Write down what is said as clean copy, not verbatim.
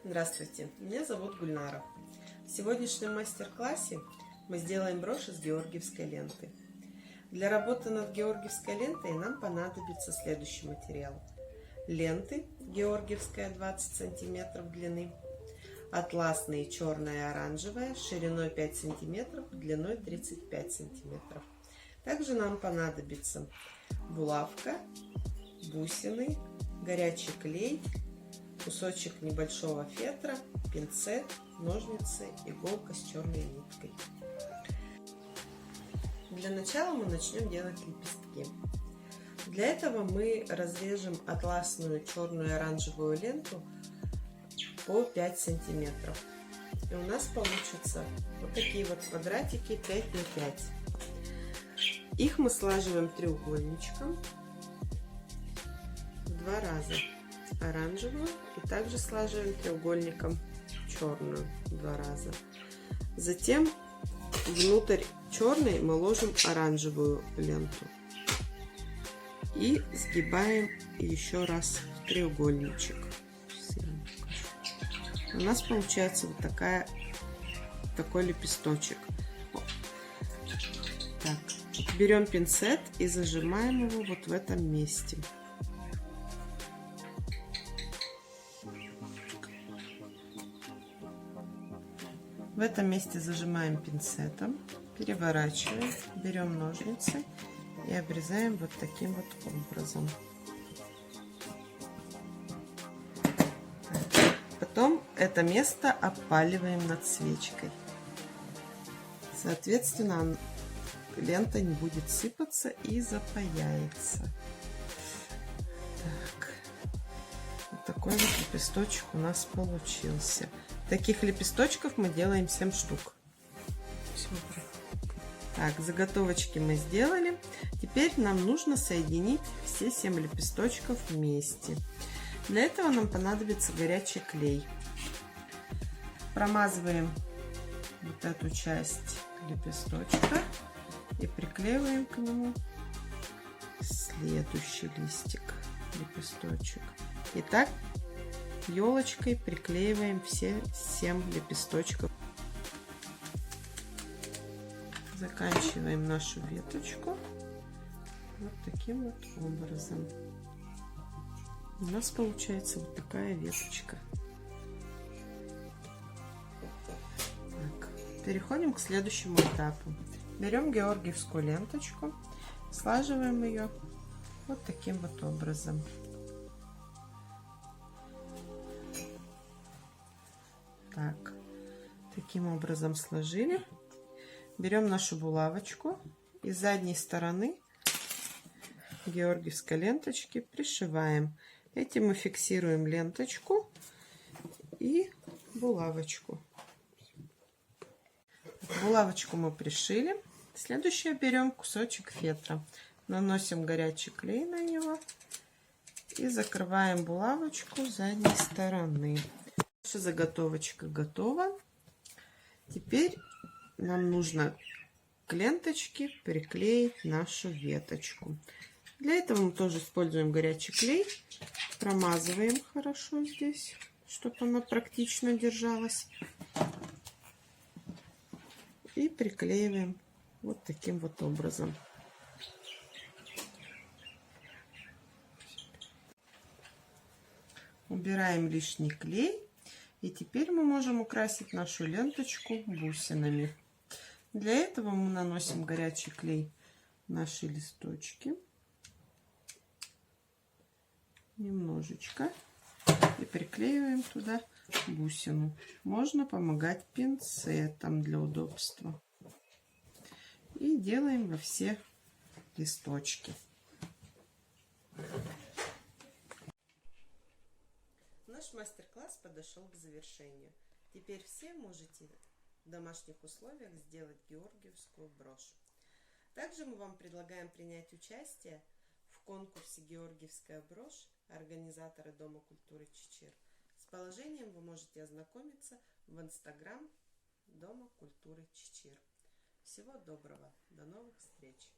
Здравствуйте, меня зовут Гульнара. В сегодняшнем мастер-классе мы сделаем брошь из георгиевской ленты. Для работы над георгиевской лентой нам понадобится следующий материал. Ленты георгиевская 20 см длины, атласные черная и оранжевая шириной 5 см, длиной 35 см. Также нам понадобится булавка, бусины, горячий клей, кусочек небольшого фетра, пинцет, ножницы, иголка с черной ниткой. Для начала мы начнем делать лепестки. Для этого мы разрежем атласную черную и оранжевую ленту по 5 сантиметров. И у нас получатся вот такие вот квадратики 5 на 5. Их мы слаживаем треугольничком в 2 раза. Оранжевую и также слаживаем треугольником черную 2 раза. Затем внутрь черной мы ложим оранжевую ленту и сгибаем еще раз в треугольничек. У нас получается вот такой лепесточек. Так, берем пинцет и зажимаем его вот в этом месте. В этом месте зажимаем пинцетом, переворачиваем, берем ножницы и обрезаем вот таким вот образом. Потом это место обпаливаем над свечкой. Соответственно, лента не будет сыпаться и запаяется. Так. Вот такой вот лепесточек у нас получился. Таких лепесточков мы делаем 7 штук. Так, заготовочки мы сделали. Теперь нам нужно соединить все 7 лепесточков вместе. Для этого нам понадобится горячий клей. Промазываем вот эту часть лепесточка и приклеиваем к нему следующий лепесточек. Итак, елочкой приклеиваем все 7 лепесточков. Заканчиваем нашу веточку вот таким вот образом. У нас получается вот такая веточка. Так, переходим к следующему этапу. Берем георгиевскую ленточку, слаживаем ее вот таким вот образом. Так, таким образом сложили. Берем нашу булавочку и с задней стороны георгиевской ленточки пришиваем. Этим мы фиксируем ленточку и булавочку. Булавочку мы пришили. Следующее берем кусочек фетра, наносим горячий клей на него и закрываем булавочку с задней стороны. Наша заготовочка готова. Теперь нам нужно к ленточке приклеить нашу веточку. Для этого мы тоже используем горячий клей. Промазываем хорошо здесь, чтобы она практично держалась. И приклеиваем вот таким вот образом. Убираем лишний клей. И теперь мы можем украсить нашу ленточку бусинами. Для этого мы наносим горячий клей на наши листочки. Немножечко. И приклеиваем туда бусину. Можно помогать пинцетом для удобства. И делаем во все листочки. Наш мастер-класс подошел к завершению. Теперь все можете в домашних условиях сделать георгиевскую брошь. Также мы вам предлагаем принять участие в конкурсе «Георгиевская брошь» организаторы Дома культуры Чичир. С положением вы можете ознакомиться в Инстаграм Дома культуры Чичир. Всего доброго, до новых встреч!